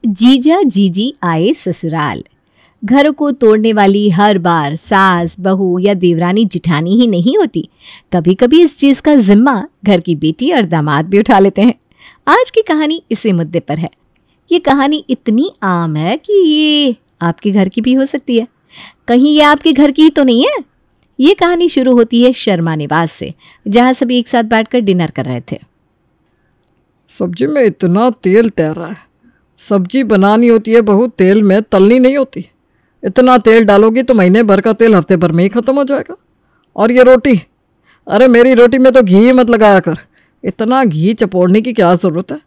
जीजा जीजी आए ससुराल। घर को तोड़ने वाली हर बार सास, बहू या देवरानी जिठानी ही नहीं होती, कभी कभी इस चीज का जिम्मा घर की बेटी और दामाद भी उठा लेते हैं। आज की कहानी इसी मुद्दे पर है। ये कहानी इतनी आम है कि ये आपके घर की भी हो सकती है। कहीं ये आपके घर की ही तो नहीं है। ये कहानी शुरू होती है शर्मा निवास से, जहां सभी एक साथ बैठकर डिनर कर रहे थे। सब्जी में इतना तेल तैर रहा है। सब्जी बनानी होती है बहू, तेल में तलनी नहीं होती। इतना तेल डालोगी तो महीने भर का तेल हफ्ते भर में ही ख़त्म हो जाएगा। और ये रोटी, अरे मेरी रोटी में तो घी मत लगाया कर। इतना घी चपोड़ने की क्या ज़रूरत है।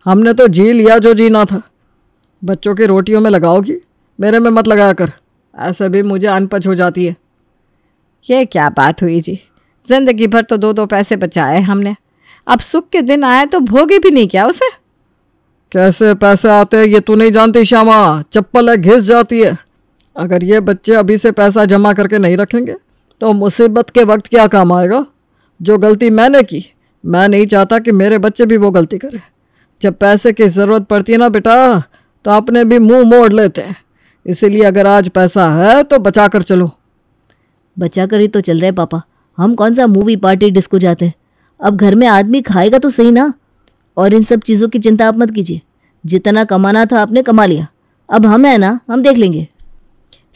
हमने तो जी लिया जो जीना था। बच्चों की रोटियों में लगाओगी, मेरे में मत लगाया कर, ऐसे भी मुझे अनपच हो जाती है। ये क्या बात हुई जी, जिंदगी भर तो दो दो पैसे बचाए हमने, अब सुख के दिन आए तो भोगे भी नहीं क्या उसे। कैसे पैसे आते हैं ये तू नहीं जानती श्यामा, चप्पल है घिस जाती है। अगर ये बच्चे अभी से पैसा जमा करके नहीं रखेंगे तो मुसीबत के वक्त क्या काम आएगा। जो गलती मैंने की, मैं नहीं चाहता कि मेरे बच्चे भी वो गलती करें। जब पैसे की ज़रूरत पड़ती है ना बेटा, तो अपने भी मुंह मोड़ लेते हैं। इसीलिए अगर आज पैसा है तो बचा कर चलो। बचा कर ही तो चल रहे पापा, हम कौन सा मूवी पार्टी डिस्को जाते हैं। अब घर में आदमी खाएगा तो सही ना। और इन सब चीज़ों की चिंता आप मत कीजिए, जितना कमाना था आपने कमा लिया, अब हम है ना, हम देख लेंगे।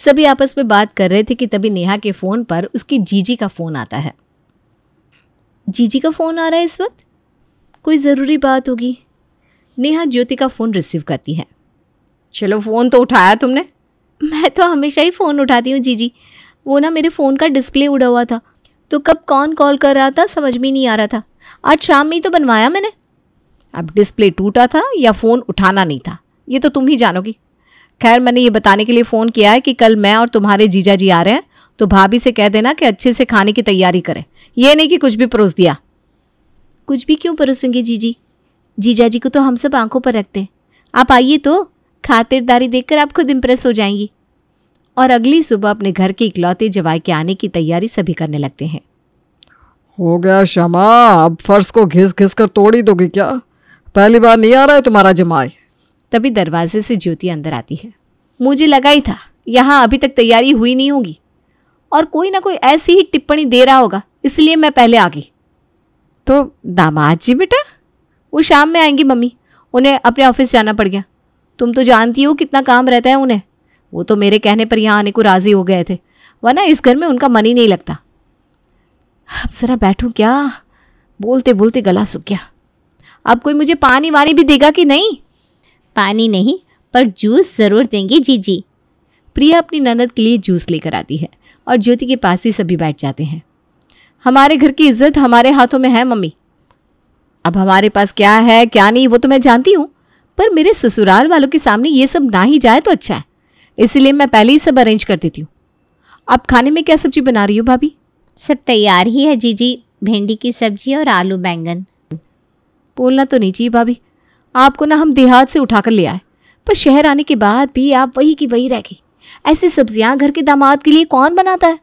सभी आपस में बात कर रहे थे कि तभी नेहा के फ़ोन पर उसकी जीजी का फ़ोन आता है। जीजी का फ़ोन आ रहा है इस वक्त, कोई ज़रूरी बात होगी। नेहा ज्योति का फ़ोन रिसीव करती है। चलो फ़ोन तो उठाया तुमने। मैं तो हमेशा ही फ़ोन उठाती हूँ जीजी, वो ना मेरे फ़ोन का डिस्प्ले उड़ा हुआ था, तो कब कौन कॉल कर रहा था समझ में नहीं आ रहा था। आज शाम में ही तो बनवाया मैंने। अब डिस्प्ले टूटा था या फ़ोन उठाना नहीं था, ये तो तुम ही जानोगी। खैर, मैंने ये बताने के लिए फ़ोन किया है कि कल मैं और तुम्हारे जीजा जी आ रहे हैं, तो भाभी से कह देना कि अच्छे से खाने की तैयारी करें। ये नहीं कि कुछ भी परोस दिया। कुछ भी क्यों परोसूंगी जीजी, जीजा जी को तो हम सब आंखों पर रखते हैं। आप आइए तो, खातिरदारी देखकर आप खुद इम्प्रेस हो जाएंगी। और अगली सुबह अपने घर के इकलौते जवाई के आने की तैयारी सभी करने लगते हैं। हो गया श्यामा, अब फर्श को घिस घिस कर तोड़ ही दोगी क्या। पहली बार नहीं आ रहा है तुम्हारा जमाई। तभी दरवाजे से ज्योति अंदर आती है। मुझे लगा ही था यहाँ अभी तक तैयारी हुई नहीं होगी और कोई ना कोई ऐसी ही टिप्पणी दे रहा होगा, इसलिए मैं पहले आ गई। तो दामाद जी बेटा, वो शाम में आएंगी मम्मी, उन्हें अपने ऑफिस जाना पड़ गया। तुम तो जानती हो कितना काम रहता है उन्हें। वो तो मेरे कहने पर यहाँ आने को राजी हो गए थे, वरना इस घर में उनका मन ही नहीं लगता। अब जरा बैठूं क्या, बोलते बोलते गला सूख गया। अब कोई मुझे पानी वानी भी देगा कि नहीं? पानी नहीं, पर जूस ज़रूर देंगी जीजी। प्रिया अपनी ननद के लिए जूस लेकर आती है और ज्योति के पास ही सभी बैठ जाते हैं। हमारे घर की इज्जत हमारे हाथों में है मम्मी। अब हमारे पास क्या है क्या नहीं वो तो मैं जानती हूँ, पर मेरे ससुराल वालों के सामने ये सब ना ही जाए तो अच्छा है, इसलिए मैं पहले ही सब अरेंज कर देती हूँ। आप खाने में क्या सब्जी बना रही हो भाभी? सब तैयार ही है जीजी, भिंडी की सब्जी और आलू बैंगन। बोलना तो नहीं चाहिए भाभी, आपको ना हम देहात से उठाकर ले आए, पर शहर आने के बाद भी आप वही की वही रह गई। ऐसी सब्जियां घर के दामाद के लिए कौन बनाता है?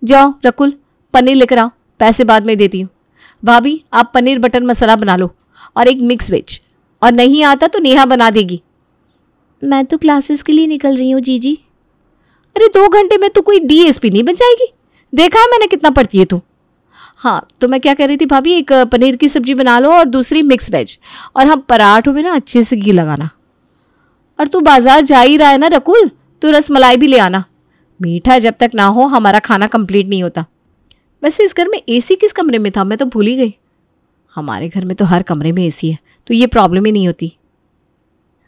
जाओ रकुल, पनीर लेकर आओ, पैसे बाद में देती हूँ। भाभी आप पनीर बटर मसाला बना लो और एक मिक्स वेज, और नहीं आता तो नेहा बना देगी। मैं तो क्लासेस के लिए निकल रही हूँ जीजी। अरे 2 घंटे में तो कोई डीएसपी नहीं बन जाएगी, देखा है मैंने कितना पढ़ती है तू। हाँ तो मैं क्या कह रही थी भाभी, एक पनीर की सब्जी बना लो और दूसरी मिक्स वेज, और हम पराठों में ना अच्छे से घी लगाना। और तू बाजार जा ही रहा है ना रकुल, तो रसमलाई भी ले आना। मीठा जब तक ना हो हमारा खाना कंप्लीट नहीं होता। वैसे इस घर में एसी किस कमरे में था, मैं तो भूल ही गई। हमारे घर में तो हर कमरे में एसी है, तो ये प्रॉब्लम ही नहीं होती।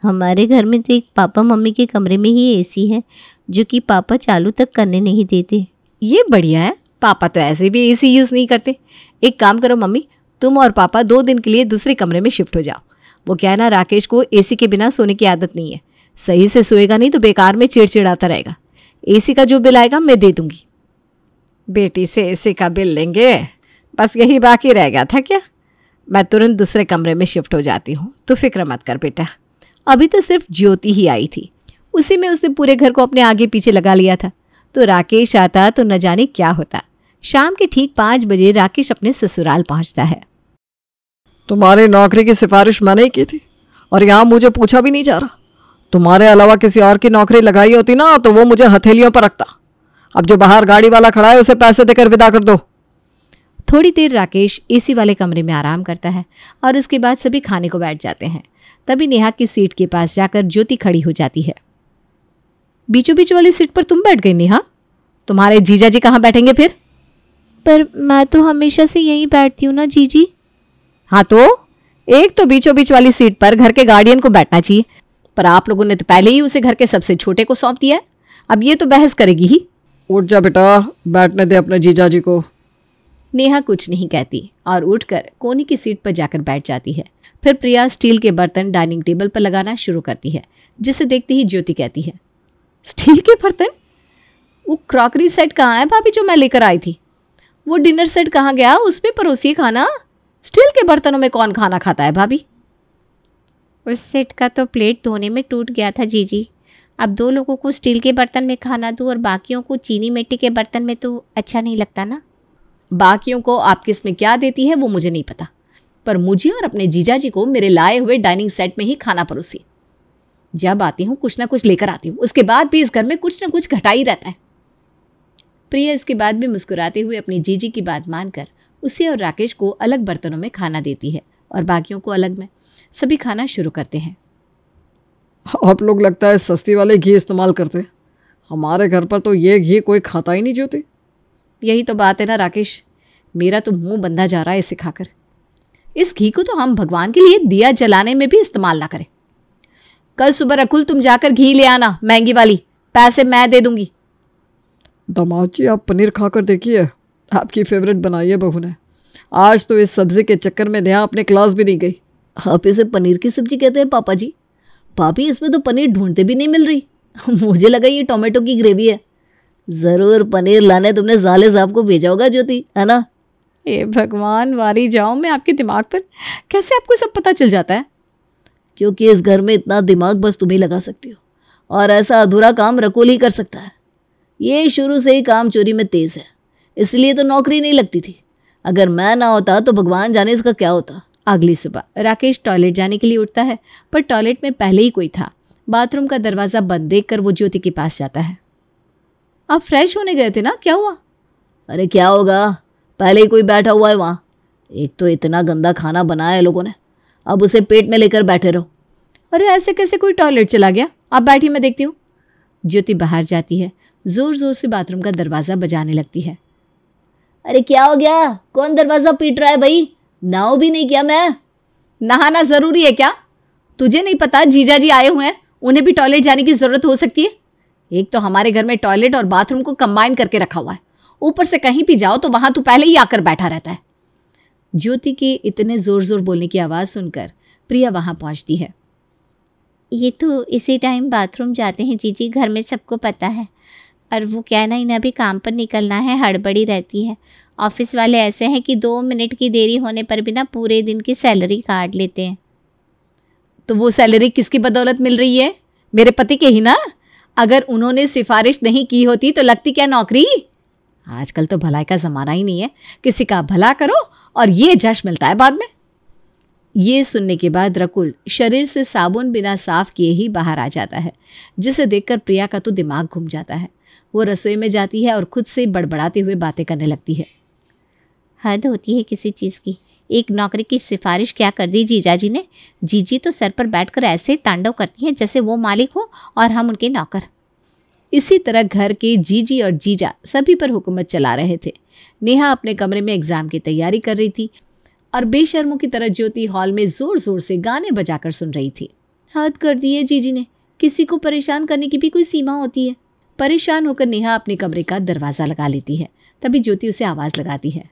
हमारे घर में तो एक पापा मम्मी के कमरे में ही एसी है, जो कि पापा चालू तक करने नहीं देते। ये बढ़िया है, पापा तो ऐसे भी एसी यूज़ नहीं करते। एक काम करो मम्मी, तुम और पापा 2 दिन के लिए दूसरे कमरे में शिफ्ट हो जाओ। वो क्या है ना, राकेश को एसी के बिना सोने की आदत नहीं है, सही से सोएगा नहीं तो बेकार में चिड़चिड़ाता रहेगा। एसी का जो बिल आएगा मैं दे दूंगी। बेटी से एसी का बिल लेंगे, बस यही बाकी रह गया था क्या? मैं तुरंत दूसरे कमरे में शिफ्ट हो जाती हूँ, तो फिक्र मत कर बेटा। अभी तो सिर्फ ज्योति ही आई थी, उसी में उसने पूरे घर को अपने आगे पीछे लगा लिया था, तो राकेश आता तो न जाने क्या होता। शाम के ठीक 5 बजे राकेश अपने ससुराल पहुंचता है। तुम्हारी नौकरी की सिफारिश मैंने ही की थी और यहाँ मुझे पूछा भी नहीं जा रहा। तुम्हारे अलावा किसी और की नौकरी लगाई होती ना तो वो मुझे हथेलियों पर रखता। अब जो बाहर गाड़ी वाला खड़ा है उसे पैसे देकर विदा कर दो। थोड़ी देर राकेश एसी वाले कमरे में आराम करता है और उसके बाद सभी खाने को बैठ जाते हैं। तभी नेहा की सीट के पास जाकर ज्योति खड़ी हो जाती है। बीचों बीच वाली सीट पर तुम बैठ गई नेहा, तुम्हारे जीजा जी कहाँ बैठेंगे फिर? पर मैं तो हमेशा से यहीं बैठती हूँ ना जीजी। हाँ तो एक तो बीचों बीच वाली सीट पर घर के गार्डियन को बैठना चाहिए, पर आप लोगों ने तो पहले ही उसे घर के सबसे छोटे को सौंप दिया है। अब ये तो बहस करेगी ही। उठ जा बेटा, बैठने दे अपने जीजा जी को। नेहा कुछ नहीं कहती और उठकर कोनी की सीट पर जाकर बैठ जाती है। फिर प्रिया स्टील के बर्तन डाइनिंग टेबल पर लगाना शुरू करती है, जिसे देखते ही ज्योति कहती है, स्टील के बर्तन? वो क्रॉकरी सेट कहाँ है भाभी जो मैं लेकर आई थी? वो डिनर सेट कहाँ गया? उसमें परोसिए खाना। स्टील के बर्तनों में कौन खाना खाता है भाभी? उस सेट का तो प्लेट धोने में टूट गया था जीजी। अब 2 लोगों को स्टील के बर्तन में खाना दूँ और बाकियों को चीनी मिट्टी के बर्तन में, तो अच्छा नहीं लगता ना। बाकियों को आप किस में क्या देती है वो मुझे नहीं पता, पर मुझे और अपने जीजा जी को मेरे लाए हुए डाइनिंग सेट में ही खाना परोसी। जब आती हूँ कुछ ना कुछ लेकर आती हूँ, उसके बाद भी इस घर में कुछ ना कुछ घटा ही रहता है। प्रिया इसके बाद भी मुस्कुराते हुए अपनी जीजी की बात मानकर उसे और राकेश को अलग बर्तनों में खाना देती है और बाकियों को अलग में। सभी खाना शुरू करते हैं। आप लोग लगता है सस्ती वाले घी इस्तेमाल करते, हमारे घर पर तो ये घी कोई खाता ही नहीं ज्योति। यही तो बात है ना राकेश, मेरा तो मुंह बंधा जा रहा है इसे खाकर। इस घी को तो हम भगवान के लिए दिया जलाने में भी इस्तेमाल ना करें। कल सुबह रकुल तुम जाकर घी ले आना, महंगी वाली, पैसे मैं दे दूंगी। दामाद जी आप पनीर खाकर देखिए, आपकी फेवरेट बनाई है बहू ने। आज तो इस सब्जी के चक्कर में नेहा अपने क्लास भी नहीं गई। आप इसे पनीर की सब्जी कहते हैं पापा जी? भाभी इसमें तो पनीर ढूंढते भी नहीं मिल रही। मुझे लगा ये टोमेटो की ग्रेवी है। ज़रूर पनीर लाने तुमने साले साहब को भेजा होगा ज्योति, है ना? ए भगवान, वारी जाओ मैं आपके दिमाग पर। कैसे आपको सब पता चल जाता है? क्योंकि इस घर में इतना दिमाग बस तुम ही लगा सकती हो, और ऐसा अधूरा काम रकुल ही कर सकता है। ये शुरू से ही काम चोरी में तेज़ है, इसलिए तो नौकरी नहीं लगती थी। अगर मैं ना होता तो भगवान जाने इसका क्या होता। अगली सुबह राकेश टॉयलेट जाने के लिए उठता है, पर टॉयलेट में पहले ही कोई था। बाथरूम का दरवाज़ा बंद देखकर वो ज्योति के पास जाता है। आप फ्रेश होने गए थे ना, क्या हुआ? अरे क्या होगा, पहले ही कोई बैठा हुआ है वहाँ। एक तो इतना गंदा खाना बनाया है लोगों ने, अब उसे पेट में लेकर बैठे रहो। अरे ऐसे कैसे कोई टॉयलेट चला गया? आप बैठी, मैं देखती हूँ। ज्योति बाहर जाती है, जोर जोर से बाथरूम का दरवाज़ा बजाने लगती है। अरे क्या हो गया, कौन दरवाज़ा पीट रहा है भाई? नाव भी नहीं किया मैं। नहाना ज़रूरी है क्या? तुझे नहीं पता जीजा जी आए हुए हैं, उन्हें भी टॉयलेट जाने की ज़रूरत हो सकती है। एक तो हमारे घर में टॉयलेट और बाथरूम को कंबाइन करके रखा हुआ है, ऊपर से कहीं भी जाओ तो वहाँ तू पहले ही आकर बैठा रहता है। ज्योति के इतने ज़ोर ज़ोर बोलने की आवाज़ सुनकर प्रिया वहाँ पहुँचती है। ये तो इसी टाइम बाथरूम जाते हैं जीजी, घर में सबको पता है। और वो क्या ना, इन्हें अभी काम पर निकलना है, हड़बड़ी रहती है। ऑफिस वाले ऐसे हैं कि 2 मिनट की देरी होने पर भी ना पूरे दिन की सैलरी काट लेते हैं। तो वो सैलरी किसकी बदौलत मिल रही है? मेरे पति के ही ना। अगर उन्होंने सिफारिश नहीं की होती तो लगती क्या नौकरी? आजकल तो भलाई का ज़माना ही नहीं है, किसी का भला करो और ये जश्न मिलता है बाद में। ये सुनने के बाद रकुल शरीर से साबुन बिना साफ किए ही बाहर आ जाता है, जिसे देखकर प्रिया का तो दिमाग घूम जाता है। वो रसोई में जाती है और खुद से बड़बड़ाते हुए बातें करने लगती है। हद होती है किसी चीज़ की। एक नौकरी की सिफारिश क्या कर दी जीजा जी ने। जीजी तो सर पर बैठकर ऐसे तांडव करती हैं जैसे वो मालिक हो और हम उनके नौकर। इसी तरह घर के जीजी और जीजा सभी पर हुकूमत चला रहे थे। नेहा अपने कमरे में एग्ज़ाम की तैयारी कर रही थी और बेशर्मों की तरह ज्योति हॉल में ज़ोर ज़ोर से गाने बजाकर सुन रही थी। हद कर दी है जीजी ने, किसी को परेशान करने की भी कोई सीमा होती है। परेशान होकर नेहा अपने कमरे का दरवाज़ा लगा लेती है। तभी ज्योति उसे आवाज़ लगाती है।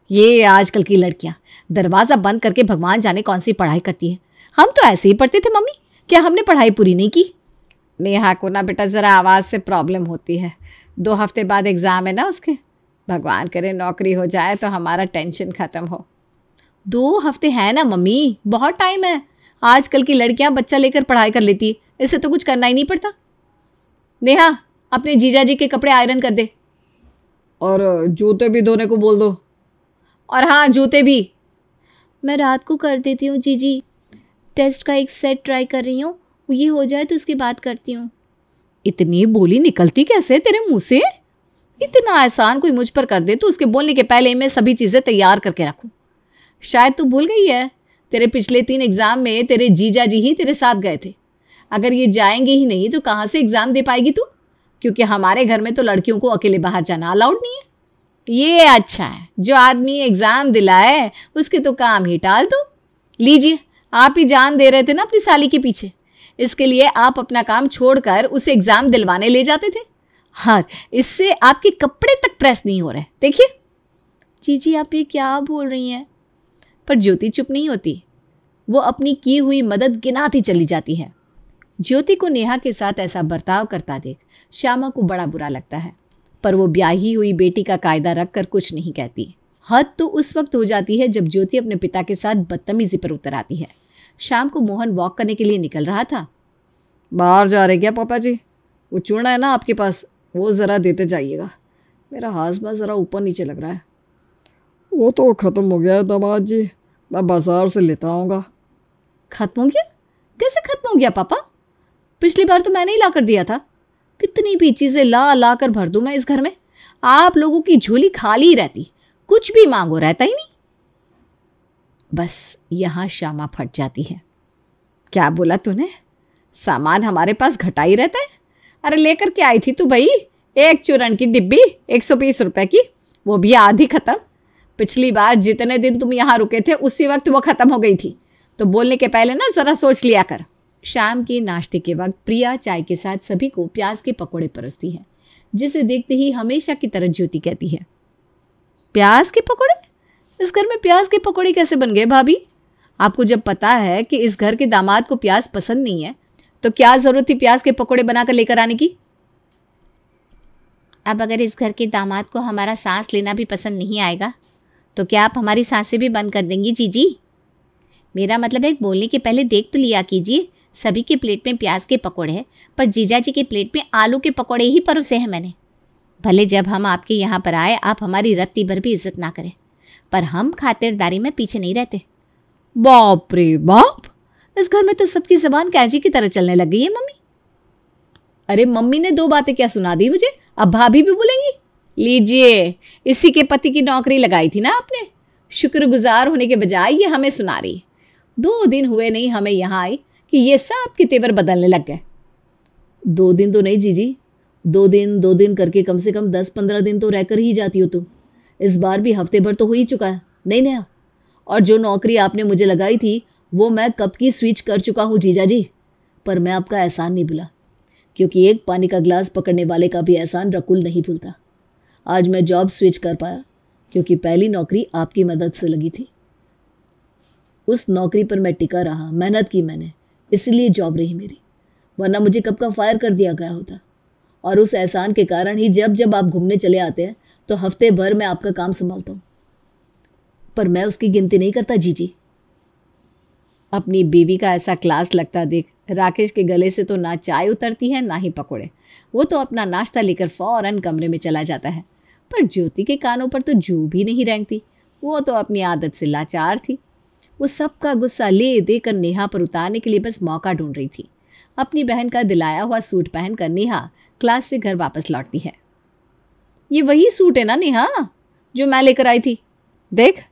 ये आजकल की लड़कियां दरवाज़ा बंद करके भगवान जाने कौन सी पढ़ाई करती है। हम तो ऐसे ही पढ़ते थे मम्मी, क्या हमने पढ़ाई पूरी नहीं की? नेहा को ना बेटा ज़रा आवाज़ से प्रॉब्लम होती है, 2 हफ्ते बाद एग्ज़ाम है ना उसके। भगवान करे नौकरी हो जाए तो हमारा टेंशन ख़त्म हो। 2 हफ्ते हैं ना मम्मी, बहुत टाइम है। आजकल की लड़कियां बच्चा लेकर पढ़ाई कर लेती है, इससे तो कुछ करना ही नहीं पड़ता। नेहा अपने जीजा जी के कपड़े आयरन कर दे, और जूते भी धोने को बोल दो। और हाँ, जूते भी। मैं रात को कर देती हूँ जीजी। टेस्ट का एक सेट ट्राई कर रही हूँ, ये हो जाए तो उसकी बात करती हूँ। इतनी बोली निकलती कैसे तेरे मुंह से? इतना एहसान कोई मुझ पर कर दे तो उसके बोलने के पहले मैं सभी चीज़ें तैयार करके रखूं। शायद तू भूल गई है, तेरे पिछले 3 एग्ज़ाम में तेरे जीजा जी ही तेरे साथ गए थे। अगर ये जाएंगे ही नहीं तो कहाँ से एग्ज़ाम दे पाएगी तू? क्योंकि हमारे घर में तो लड़कियों को अकेले बाहर जाना अलाउड नहीं है। ये अच्छा है, जो आदमी एग्ज़ाम दिलाए उसके तो काम ही टाल दो। लीजिए, आप ही जान दे रहे थे ना अपनी साली के पीछे, इसके लिए आप अपना काम छोड़कर उसे एग्ज़ाम दिलवाने ले जाते थे। हाँ, इससे आपके कपड़े तक प्रेस नहीं हो रहे, देखिए। जीजी आप ये क्या बोल रही हैं? पर ज्योति चुप नहीं होती, वो अपनी की हुई मदद गिनाती चली जाती है। ज्योति को नेहा के साथ ऐसा बर्ताव करता देख श्यामा को बड़ा बुरा लगता है, पर वो ब्याही हुई बेटी का कायदा रखकर कुछ नहीं कहती। हद तो उस वक्त हो जाती है जब ज्योति अपने पिता के साथ बदतमीजी पर उतर आती है। शाम को मोहन वॉक करने के लिए निकल रहा था। बाहर जा रहे क्या पापा जी? वो चूड़ा है ना आपके पास, वो ज़रा देते जाइएगा। मेरा हाथ ज़रा ऊपर नीचे लग रहा है। वो तो ख़त्म हो गया है दामाद जी, मैं बाज़ार से लेता आऊँगा। खत्म हो गया? कैसे खत्म हो गया पापा? पिछली बार तो मैंने ही ला कर दिया था। कितनी भी चीज़ें ला कर भर दूँ मैं इस घर में, आप लोगों की झोली खाली ही रहती, कुछ भी मांगो रहता ही नहीं। बस यहाँ श्यामा फट जाती है। क्या बोला तूने? सामान हमारे पास घटा ही रहता है? अरे लेकर के आई थी तू भाई, एक चूरन की डिब्बी 120 रुपए की, वो भी आधी खत्म। पिछली बार जितने दिन तुम यहाँ रुके थे उसी वक्त वो खत्म हो गई थी, तो बोलने के पहले ना ज़रा सोच लिया कर। शाम के नाश्ते के वक्त प्रिया चाय के साथ सभी को प्याज के पकौड़े परोसती है, जिसे देखते ही हमेशा की तरह ज्योति कहती है, प्याज के पकौड़े? इस घर में प्याज के पकौड़े कैसे बन गए भाभी? आपको जब पता है कि इस घर के दामाद को प्याज पसंद नहीं है तो क्या ज़रूरत थी प्याज के पकौड़े बनाकर लेकर आने की? अब अगर इस घर के दामाद को हमारा सांस लेना भी पसंद नहीं आएगा तो क्या आप हमारी सांसें भी बंद कर देंगी जीजी? मेरा मतलब है बोलने के पहले देख तो लिया कीजिए। सभी के प्लेट में प्याज के पकौड़े हैं, पर जीजा जी के प्लेट में आलू के पकौड़े ही परोसे हैं मैंने। भले जब हम आपके यहाँ पर आए आप हमारी रत्ती भर भी इज्जत ना करें, पर हम खातिरदारी में पीछे नहीं रहते। बाप रे बाप, इस घर में तो सबकी ज़बान कैंची की तरह चलने लग गई है मम्मी। अरे मम्मी ने 2 बातें क्या सुना दी मुझे, अब भाभी भी बोलेंगी। लीजिए, इसी के पति की नौकरी लगाई थी ना आपने, शुक्रगुजार होने के बजाय ये हमें सुना रही है। 2 दिन हुए नहीं हमें यहाँ आई कि ये सब के तेवर बदलने लग गए। 2 दिन तो नहीं जीजी, 2 दिन करके कम से कम 10-15 दिन तो रहकर ही जाती हो तुम। इस बार भी हफ्ते भर तो हो ही चुका है, नहीं नया? और जो नौकरी आपने मुझे लगाई थी वो मैं कब की स्विच कर चुका हूँ जीजा जी, पर मैं आपका एहसान नहीं भूला, क्योंकि एक पानी का गिलास पकड़ने वाले का भी एहसान रकुल नहीं भूलता। आज मैं जॉब स्विच कर पाया क्योंकि पहली नौकरी आपकी मदद से लगी थी। उस नौकरी पर मैं टिका रहा, मेहनत की मैंने, इसलिए जॉब रही मेरी, वरना मुझे कब का फायर कर दिया गया होता। और उस एहसान के कारण ही जब जब आप घूमने चले आते हैं तो हफ्ते भर मैं आपका काम संभालता हूँ, पर मैं उसकी गिनती नहीं करता जीजी। अपनी बीवी का ऐसा क्लास लगता देख राकेश के गले से तो ना चाय उतरती है ना ही पकोड़े। वो तो अपना नाश्ता लेकर फौरन कमरे में चला जाता है, पर ज्योति के कानों पर तो जू भी नहीं रेंगती। वो तो अपनी आदत से लाचार थी। वो सबका गुस्सा ले देकर नेहा पर उतारने के लिए बस मौका ढूंढ रही थी। अपनी बहन का दिलाया हुआ सूट पहनकर नेहा क्लास से घर वापस लौटती है। ये वही सूट है ना नेहा जो मैं लेकर आई थी? देख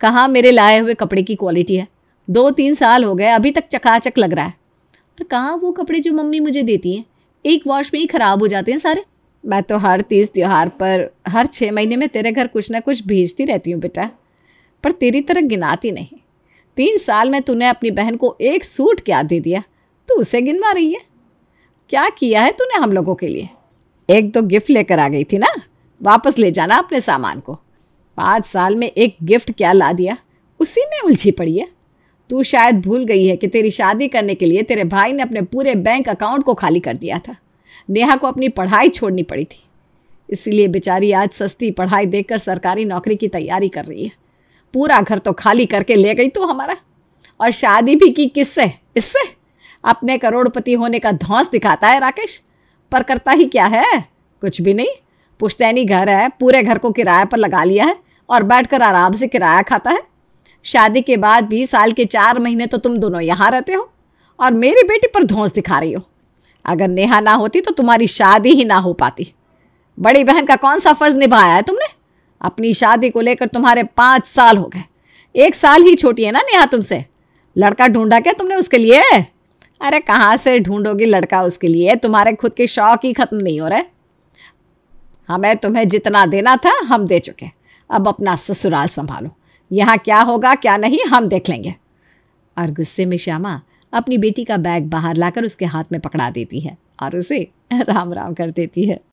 कहाँ मेरे लाए हुए कपड़े की क्वालिटी है। 2-3 साल हो गए, अभी तक चकाचक लग रहा है। और कहाँ वो कपड़े जो मम्मी मुझे देती हैं, एक वॉश में ही ख़राब हो जाते हैं सारे। मैं तो हर तीज त्योहार पर हर 6 महीने में तेरे घर कुछ ना कुछ भेजती रहती हूँ बेटा, पर तेरी तरह गिनाती नहीं। 3 साल में तूने अपनी बहन को एक सूट क्या दे दिया, तू उसे गिनवा रही है? क्या किया है तूने हम लोगों के लिए? 1-2 गिफ्ट लेकर आ गई थी ना, वापस ले जाना अपने सामान को। 5 साल में एक गिफ्ट क्या ला दिया, उसी में उलझी पड़ी है। तू शायद भूल गई है कि तेरी शादी करने के लिए तेरे भाई ने अपने पूरे बैंक अकाउंट को खाली कर दिया था। नेहा को अपनी पढ़ाई छोड़नी पड़ी थी, इसीलिए बेचारी आज सस्ती पढ़ाई देखकर सरकारी नौकरी की तैयारी कर रही है। पूरा घर तो खाली करके ले गई तू हमारा, और शादी भी की किससे? इससे। अपने करोड़पति होने का धौंस दिखाता है राकेश, पर करता ही क्या है? कुछ भी नहीं। पुश्तैनी घर है, पूरे घर को किराए पर लगा लिया है और बैठकर आराम से किराया खाता है। शादी के बाद भी साल के 4 महीने तो तुम दोनों यहाँ रहते हो, और मेरी बेटी पर धौंस दिखा रही हो। अगर नेहा ना होती तो तुम्हारी शादी ही ना हो पाती। बड़ी बहन का कौन सा फर्ज निभाया है तुमने? अपनी शादी को लेकर तुम्हारे 5 साल हो गए। 1 साल ही छोटी है ना नेहा तुमसे। लड़का ढूंढा क्या तुमने उसके लिए? अरे कहाँ से ढूंढोगी लड़का उसके लिए? तुम्हारे खुद के शौक ही खत्म नहीं हो रहे। हमें तुम्हें जितना देना था हम दे चुके, अब अपना ससुराल संभालो। यहाँ क्या होगा क्या नहीं हम देख लेंगे। और गुस्से में श्यामा अपनी बेटी का बैग बाहर लाकर उसके हाथ में पकड़ा देती है और उसे राम राम कर देती है।